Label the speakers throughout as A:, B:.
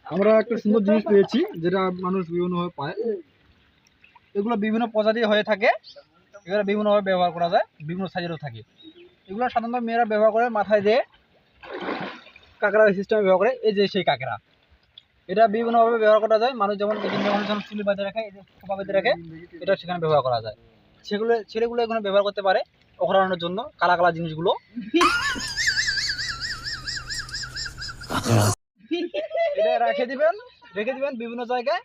A: আমরা একটা সুন্দর জিনিস পেয়েছি যেটা মানুষ বিভিন্নভাবে পায়। এগুলো বিভিন্ন প্রজাতি হয়ে থাকে, এগুলো বিভিন্নভাবে ব্যবহার করা যায়, বিভিন্ন সাইজেরও থাকে। এগুলো সাধারণত মেয়েরা ব্যবহার করে মাথায় দিয়ে কাঁকড়া সিস্টেমে ব্যবহার করে। এই যে সেই কাঁকড়া, এটা বিভিন্নভাবে ব্যবহার করা যায়। মানুষ যেমন যখন চুলি বাঁধে রাখে, এই যে খোপা বেঁধে রাখে, এটা সেখানে ব্যবহার করা যায়। ছেলেগুলো এখানে ব্যবহার করতে পারে অপহরণের জন্য কালা কালা জিনিসগুলো। এটা রেখে দিবেন বিভিন্ন জায়গায়,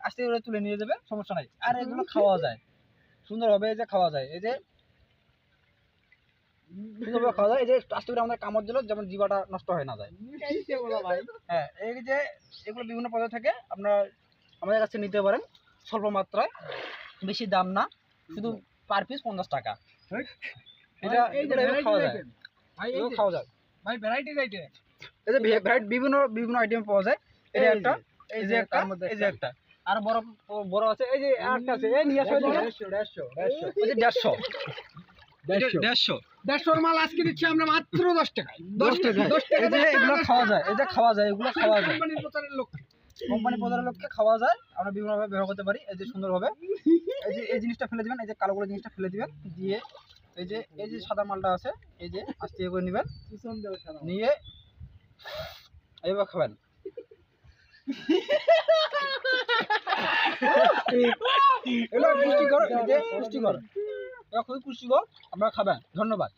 A: আস্তে করে তুলে নিয়ে যাবেন, সমস্যা নাই। আর এগুলো খাওয়া যায় সুন্দরভাবে, এই যে খাওয়া যায়, এই যে সুন্দরভাবে খাওয়া যায়। এই যে আস্তে করে আমাদের কামড় দিল যেমন জিবাটা নষ্ট হয় না যায়। হ্যাঁ, এই যে এগুলো বিভিন্ন পদে থাকে, আপনারা আমাদের কাছে নিতে পারেন স্বল্প মাত্রায়, বেশি দাম না, শুধু পার পিস 50 টাকা। এটা খাওয়া যায়, খাওয়া যায় ভাই। ভ্যারাইটিস আইটেম, এই যে বিভিন্ন আইটেম পাওয়া যায়। এটা একটা, এই যে একটা, এই যে একটা, আর বড় বড় আছে, এই যে আরেকটা আছে, এই নিয়ে আসো। 150
B: মাল আজকে দিচ্ছি আমরা মাত্র 10 টাকায়।
A: 10 টাকা। এই যে এগুলো খাওয়া যায়, এই যে খাওয়া যায়, এগুলো খাওয়া যায়
B: কোম্পানির প্রচারের লক্ষ্যে,
A: কোম্পানি প্রচারের লক্ষ্যে খাওয়া যায়। আমরা বিভিন্নভাবে ব্যবহার করতে পারি। এই যে সুন্দরভাবে, এই যে এই জিনিসটা ফেলে দিবেন, এই যে কালো কালো জিনিসটা ফেলে দিবেন, দিয়ে এই যে সাদা মালটা আছে, এই যে আস্তে করে নেবেন, নিয়ে এইভাবে খাবেন। এগুলো পুষ্টিকর, এই যে পুষ্টিকর, এটা খুবই পুষ্টিকর, আপনারা খাবেন। ধন্যবাদ।